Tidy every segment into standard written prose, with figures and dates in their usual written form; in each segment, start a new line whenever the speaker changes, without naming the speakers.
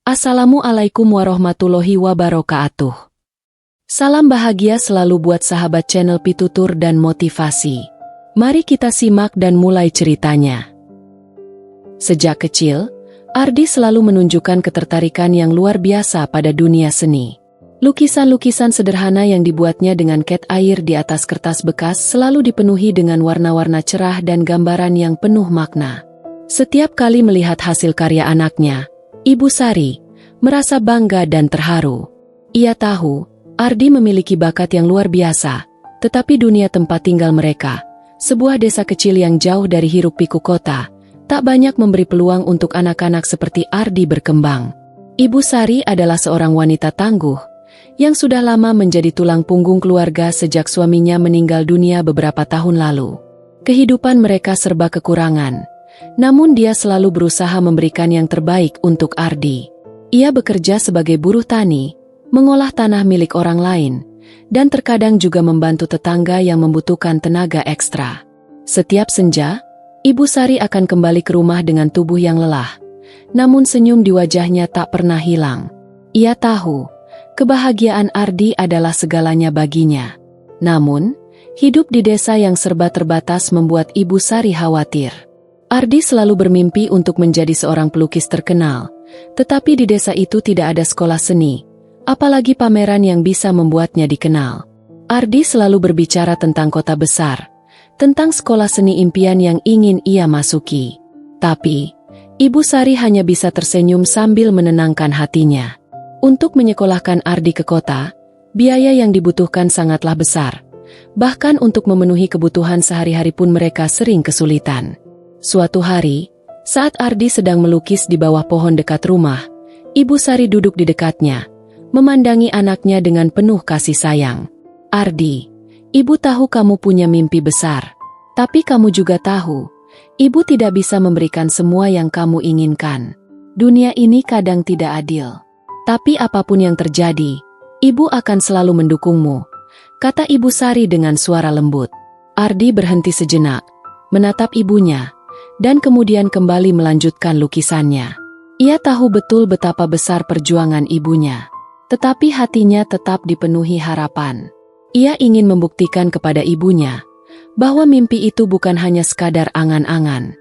Assalamualaikum warahmatullahi wabarakatuh. Salam bahagia selalu buat sahabat channel Pitutur dan Motivasi. Mari kita simak dan mulai ceritanya. Sejak kecil, Ardi selalu menunjukkan ketertarikan yang luar biasa pada dunia seni. Lukisan-lukisan sederhana yang dibuatnya dengan cat air di atas kertas bekas selalu dipenuhi dengan warna-warna cerah dan gambaran yang penuh makna. Setiap kali melihat hasil karya anaknya, Ibu Sari merasa bangga dan terharu. Ia tahu, Ardi memiliki bakat yang luar biasa, tetapi dunia tempat tinggal mereka, sebuah desa kecil yang jauh dari hiruk-pikuk kota, tak banyak memberi peluang untuk anak-anak seperti Ardi berkembang. Ibu Sari adalah seorang wanita tangguh, yang sudah lama menjadi tulang punggung keluarga sejak suaminya meninggal dunia beberapa tahun lalu. Kehidupan mereka serba kekurangan, namun dia selalu berusaha memberikan yang terbaik untuk Ardi. Ia bekerja sebagai buruh tani, mengolah tanah milik orang lain, dan terkadang juga membantu tetangga yang membutuhkan tenaga ekstra. Setiap senja, Ibu Sari akan kembali ke rumah dengan tubuh yang lelah, namun senyum di wajahnya tak pernah hilang. Ia tahu, kebahagiaan Ardi adalah segalanya baginya. Namun, hidup di desa yang serba terbatas membuat Ibu Sari khawatir. Ardi selalu bermimpi untuk menjadi seorang pelukis terkenal, tetapi di desa itu tidak ada sekolah seni, apalagi pameran yang bisa membuatnya dikenal. Ardi selalu berbicara tentang kota besar, tentang sekolah seni impian yang ingin ia masuki. Tapi, Ibu Sari hanya bisa tersenyum sambil menenangkan hatinya. Untuk menyekolahkan Ardi ke kota, biaya yang dibutuhkan sangatlah besar. Bahkan untuk memenuhi kebutuhan sehari-hari pun mereka sering kesulitan. Suatu hari, saat Ardi sedang melukis di bawah pohon dekat rumah, Ibu Sari duduk di dekatnya, memandangi anaknya dengan penuh kasih sayang. "Ardi, Ibu tahu kamu punya mimpi besar. Tapi kamu juga tahu, Ibu tidak bisa memberikan semua yang kamu inginkan. Dunia ini kadang tidak adil. Tapi apapun yang terjadi, Ibu akan selalu mendukungmu," kata Ibu Sari dengan suara lembut. Ardi berhenti sejenak, menatap ibunya, dan kemudian kembali melanjutkan lukisannya. Ia tahu betul betapa besar perjuangan ibunya, tetapi hatinya tetap dipenuhi harapan. Ia ingin membuktikan kepada ibunya bahwa mimpi itu bukan hanya sekadar angan-angan.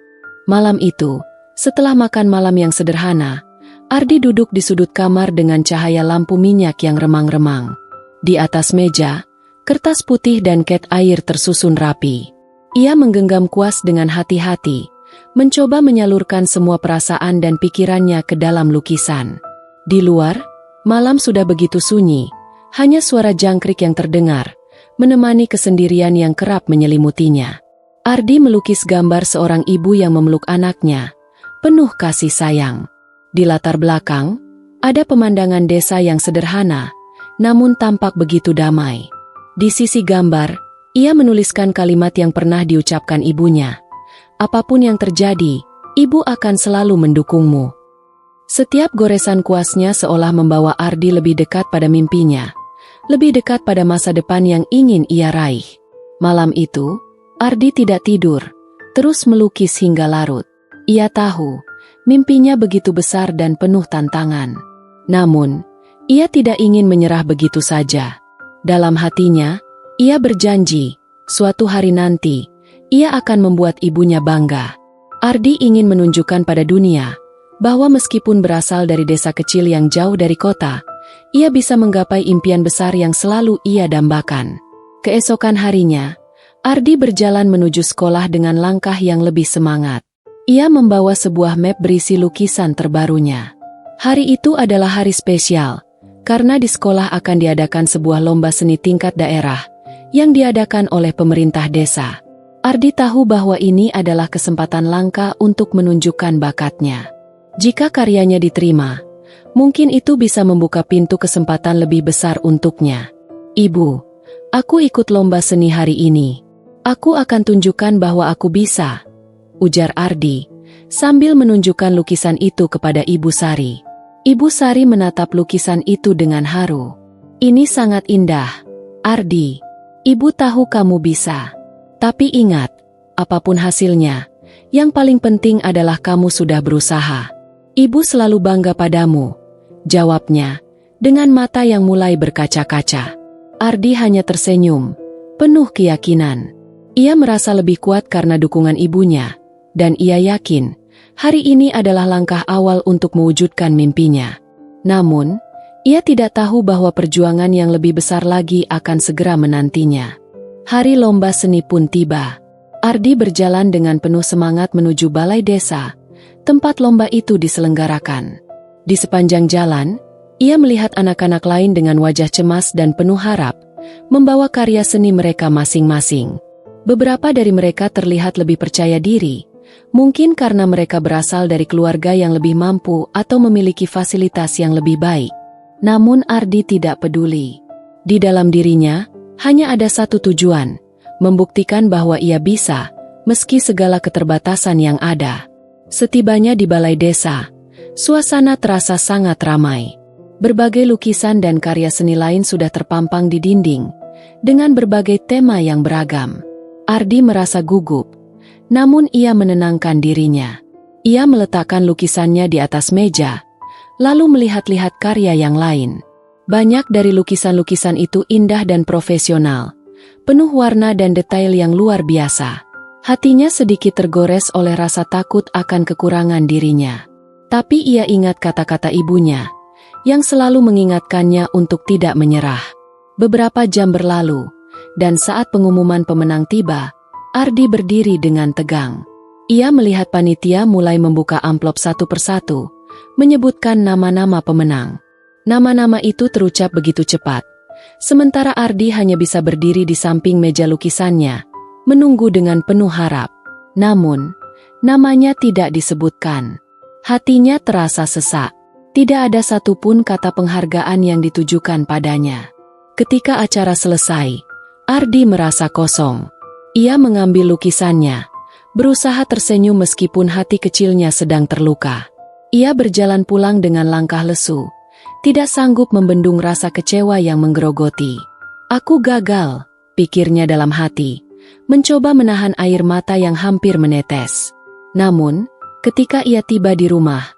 Malam itu, setelah makan malam yang sederhana, Ardi duduk di sudut kamar dengan cahaya lampu minyak yang remang-remang. Di atas meja, kertas putih dan cat air tersusun rapi. Ia menggenggam kuas dengan hati-hati, mencoba menyalurkan semua perasaan dan pikirannya ke dalam lukisan. Di luar, malam sudah begitu sunyi, hanya suara jangkrik yang terdengar, menemani kesendirian yang kerap menyelimutinya. Ardi melukis gambar seorang ibu yang memeluk anaknya, penuh kasih sayang. Di latar belakang, ada pemandangan desa yang sederhana, namun tampak begitu damai. Di sisi gambar, ia menuliskan kalimat yang pernah diucapkan ibunya. "Apapun yang terjadi, Ibu akan selalu mendukungmu." Setiap goresan kuasnya seolah membawa Ardi lebih dekat pada mimpinya, lebih dekat pada masa depan yang ingin ia raih. Malam itu, Ardi tidak tidur, terus melukis hingga larut. Ia tahu, mimpinya begitu besar dan penuh tantangan. Namun, ia tidak ingin menyerah begitu saja. Dalam hatinya, ia berjanji, suatu hari nanti, ia akan membuat ibunya bangga. Ardi ingin menunjukkan pada dunia bahwa meskipun berasal dari desa kecil yang jauh dari kota, ia bisa menggapai impian besar yang selalu ia dambakan. Keesokan harinya, Ardi berjalan menuju sekolah dengan langkah yang lebih semangat. Ia membawa sebuah map berisi lukisan terbarunya. Hari itu adalah hari spesial, karena di sekolah akan diadakan sebuah lomba seni tingkat daerah yang diadakan oleh pemerintah desa. Ardi tahu bahwa ini adalah kesempatan langka untuk menunjukkan bakatnya. Jika karyanya diterima, mungkin itu bisa membuka pintu kesempatan lebih besar untuknya. "Ibu, aku ikut lomba seni hari ini. Aku akan tunjukkan bahwa aku bisa," ujar Ardi, sambil menunjukkan lukisan itu kepada Ibu Sari. Ibu Sari menatap lukisan itu dengan haru. "Ini sangat indah, Ardi. Ibu tahu kamu bisa. Tapi ingat, apapun hasilnya, yang paling penting adalah kamu sudah berusaha. Ibu selalu bangga padamu, jawabnya, dengan mata yang mulai berkaca-kaca. Ardi hanya tersenyum, penuh keyakinan. Ia merasa lebih kuat karena dukungan ibunya, dan ia yakin, hari ini adalah langkah awal untuk mewujudkan mimpinya. Namun, ia tidak tahu bahwa perjuangan yang lebih besar lagi akan segera menantinya. Hari lomba seni pun tiba. Ardi berjalan dengan penuh semangat menuju balai desa, tempat lomba itu diselenggarakan. Di sepanjang jalan, ia melihat anak-anak lain dengan wajah cemas dan penuh harap, membawa karya seni mereka masing-masing. Beberapa dari mereka terlihat lebih percaya diri, mungkin karena mereka berasal dari keluarga yang lebih mampu atau memiliki fasilitas yang lebih baik. Namun Ardi tidak peduli. Di dalam dirinya, hanya ada satu tujuan, membuktikan bahwa ia bisa, meski segala keterbatasan yang ada. Setibanya di balai desa, suasana terasa sangat ramai. Berbagai lukisan dan karya seni lain sudah terpampang di dinding, dengan berbagai tema yang beragam. Ardi merasa gugup, namun ia menenangkan dirinya. Ia meletakkan lukisannya di atas meja, lalu melihat-lihat karya yang lain. Banyak dari lukisan-lukisan itu indah dan profesional, penuh warna dan detail yang luar biasa. Hatinya sedikit tergores oleh rasa takut akan kekurangan dirinya. Tapi ia ingat kata-kata ibunya, yang selalu mengingatkannya untuk tidak menyerah. Beberapa jam berlalu, dan saat pengumuman pemenang tiba, Ardi berdiri dengan tegang. Ia melihat panitia mulai membuka amplop satu persatu, menyebutkan nama-nama pemenang. Nama-nama itu terucap begitu cepat, sementara Ardi hanya bisa berdiri di samping meja lukisannya, menunggu dengan penuh harap. Namun, namanya tidak disebutkan. Hatinya terasa sesak. Tidak ada satupun kata penghargaan yang ditujukan padanya. Ketika acara selesai, Ardi merasa kosong. Ia mengambil lukisannya, berusaha tersenyum meskipun hati kecilnya sedang terluka. Ia berjalan pulang dengan langkah lesu, tidak sanggup membendung rasa kecewa yang menggerogoti. Aku gagal, pikirnya dalam hati, mencoba menahan air mata yang hampir menetes. Namun, ketika ia tiba di rumah,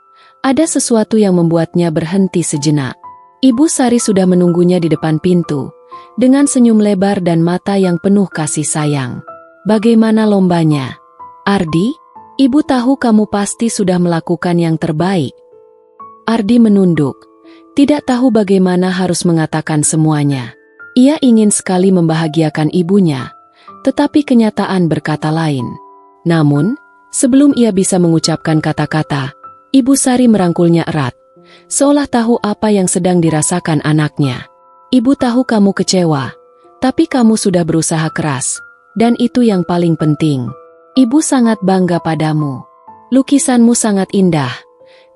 ada sesuatu yang membuatnya berhenti sejenak. Ibu Sari sudah menunggunya di depan pintu, dengan senyum lebar dan mata yang penuh kasih sayang. Bagaimana lombanya? Ardi, ibu tahu kamu pasti sudah melakukan yang terbaik. Ardi menunduk, tidak tahu bagaimana harus mengatakan semuanya. Ia ingin sekali membahagiakan ibunya, tetapi kenyataan berkata lain. Namun, sebelum ia bisa mengucapkan kata-kata, Ibu Sari merangkulnya erat, seolah tahu apa yang sedang dirasakan anaknya. Ibu tahu kamu kecewa, tapi kamu sudah berusaha keras, dan itu yang paling penting. Ibu sangat bangga padamu. Lukisanmu sangat indah,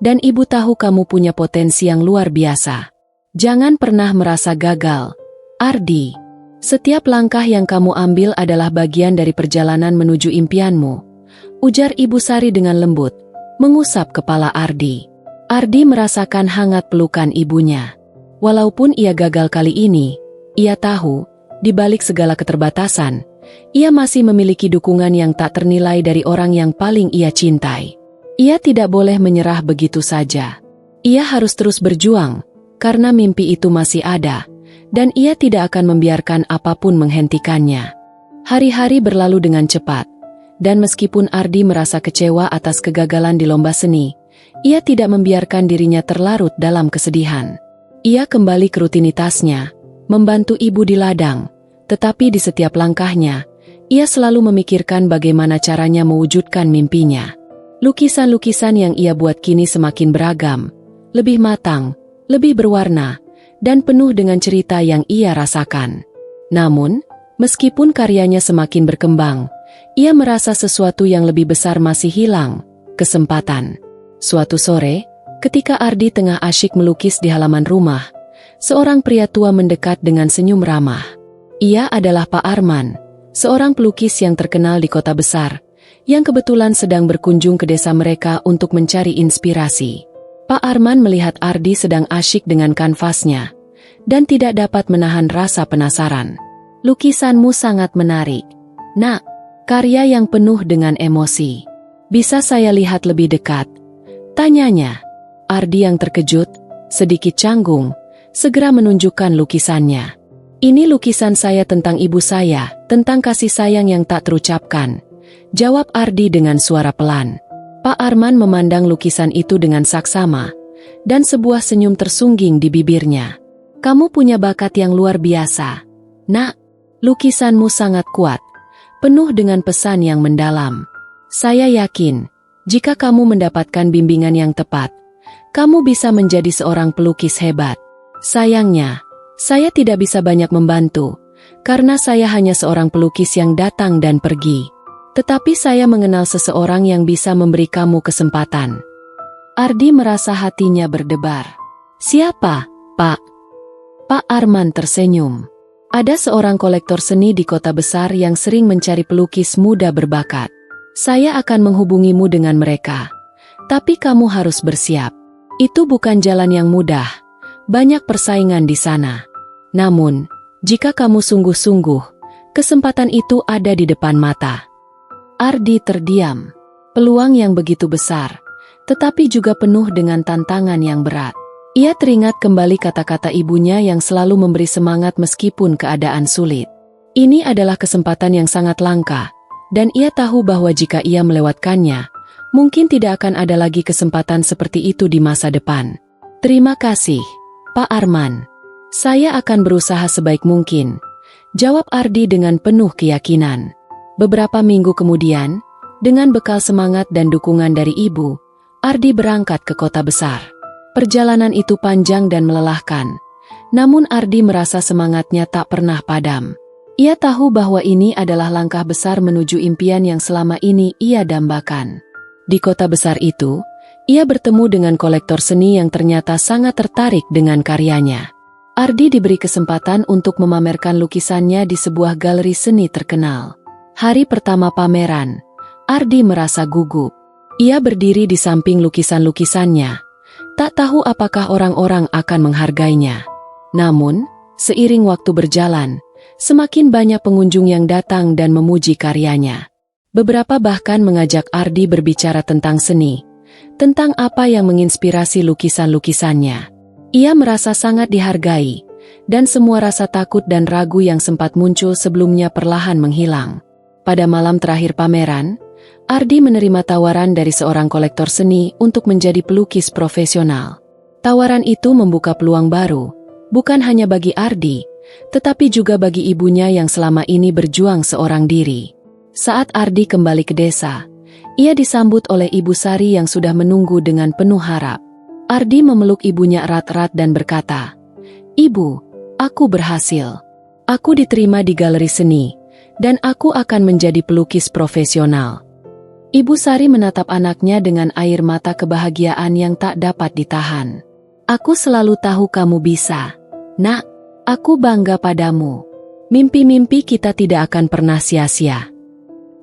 dan ibu tahu kamu punya potensi yang luar biasa. Jangan pernah merasa gagal, Ardi. Setiap langkah yang kamu ambil adalah bagian dari perjalanan menuju impianmu, ujar Ibu Sari dengan lembut, mengusap kepala Ardi. Ardi merasakan hangat pelukan ibunya. Walaupun ia gagal kali ini, ia tahu, di balik segala keterbatasan, ia masih memiliki dukungan yang tak ternilai dari orang yang paling ia cintai. Ia tidak boleh menyerah begitu saja. Ia harus terus berjuang, karena mimpi itu masih ada, dan ia tidak akan membiarkan apapun menghentikannya. Hari-hari berlalu dengan cepat, dan meskipun Ardi merasa kecewa atas kegagalan di lomba seni, ia tidak membiarkan dirinya terlarut dalam kesedihan. Ia kembali ke rutinitasnya, membantu ibu di ladang, tetapi di setiap langkahnya, ia selalu memikirkan bagaimana caranya mewujudkan mimpinya. Lukisan-lukisan yang ia buat kini semakin beragam, lebih matang, lebih berwarna, dan penuh dengan cerita yang ia rasakan. Namun, meskipun karyanya semakin berkembang, ia merasa sesuatu yang lebih besar masih hilang, kesempatan. Suatu sore, ketika Ardi tengah asyik melukis di halaman rumah, seorang pria tua mendekat dengan senyum ramah. Ia adalah Pak Arman, seorang pelukis yang terkenal di kota besar, yang kebetulan sedang berkunjung ke desa mereka untuk mencari inspirasi. Pak Arman melihat Ardi sedang asyik dengan kanvasnya, dan tidak dapat menahan rasa penasaran. Lukisanmu sangat menarik, Nak, karya yang penuh dengan emosi. Bisa saya lihat lebih dekat? Tanyanya. Ardi yang terkejut, sedikit canggung, segera menunjukkan lukisannya. "Ini lukisan saya tentang ibu saya, tentang kasih sayang yang tak terucapkan," jawab Ardi dengan suara pelan. Pak Arman memandang lukisan itu dengan saksama, dan sebuah senyum tersungging di bibirnya. "Kamu punya bakat yang luar biasa, Nak. Lukisanmu sangat kuat, penuh dengan pesan yang mendalam. Saya yakin, jika kamu mendapatkan bimbingan yang tepat, kamu bisa menjadi seorang pelukis hebat. Sayangnya, saya tidak bisa banyak membantu, karena saya hanya seorang pelukis yang datang dan pergi. Tetapi saya mengenal seseorang yang bisa memberi kamu kesempatan." Ardi merasa hatinya berdebar. "Siapa, Pak?" Pak Arman tersenyum. "Ada seorang kolektor seni di kota besar yang sering mencari pelukis muda berbakat. Saya akan menghubungimu dengan mereka. Tapi kamu harus bersiap. Itu bukan jalan yang mudah. Banyak persaingan di sana. Namun, jika kamu sungguh-sungguh, kesempatan itu ada di depan mata." Ardi terdiam. Peluang yang begitu besar, tetapi juga penuh dengan tantangan yang berat. Ia teringat kembali kata-kata ibunya yang selalu memberi semangat meskipun keadaan sulit. Ini adalah kesempatan yang sangat langka, dan ia tahu bahwa jika ia melewatkannya, mungkin tidak akan ada lagi kesempatan seperti itu di masa depan. "Terima kasih, Pak Arman. Saya akan berusaha sebaik mungkin," jawab Ardi dengan penuh keyakinan. Beberapa minggu kemudian, dengan bekal semangat dan dukungan dari ibu, Ardi berangkat ke kota besar. Perjalanan itu panjang dan melelahkan, namun Ardi merasa semangatnya tak pernah padam. Ia tahu bahwa ini adalah langkah besar menuju impian yang selama ini ia dambakan. Di kota besar itu, ia bertemu dengan kolektor seni yang ternyata sangat tertarik dengan karyanya. Ardi diberi kesempatan untuk memamerkan lukisannya di sebuah galeri seni terkenal. Hari pertama pameran, Ardi merasa gugup. Ia berdiri di samping lukisan-lukisannya, tak tahu apakah orang-orang akan menghargainya. Namun, seiring waktu berjalan, semakin banyak pengunjung yang datang dan memuji karyanya. Beberapa bahkan mengajak Ardi berbicara tentang seni, tentang apa yang menginspirasi lukisan-lukisannya. Ia merasa sangat dihargai, dan semua rasa takut dan ragu yang sempat muncul sebelumnya perlahan menghilang. Pada malam terakhir pameran, Ardi menerima tawaran dari seorang kolektor seni untuk menjadi pelukis profesional. Tawaran itu membuka peluang baru, bukan hanya bagi Ardi, tetapi juga bagi ibunya yang selama ini berjuang seorang diri. Saat Ardi kembali ke desa, ia disambut oleh Ibu Sari yang sudah menunggu dengan penuh harap. Ardi memeluk ibunya erat-erat dan berkata, "Ibu, aku berhasil. Aku diterima di galeri seni, dan aku akan menjadi pelukis profesional." Ibu Sari menatap anaknya dengan air mata kebahagiaan yang tak dapat ditahan. "Aku selalu tahu kamu bisa, Nak. Aku bangga padamu. Mimpi-mimpi kita tidak akan pernah sia-sia."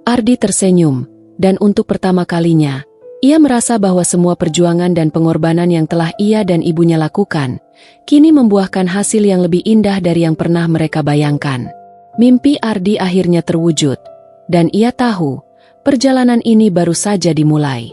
Ardi tersenyum, dan untuk pertama kalinya, ia merasa bahwa semua perjuangan dan pengorbanan yang telah ia dan ibunya lakukan, kini membuahkan hasil yang lebih indah dari yang pernah mereka bayangkan. Mimpi Ardi akhirnya terwujud, dan ia tahu, perjalanan ini baru saja dimulai.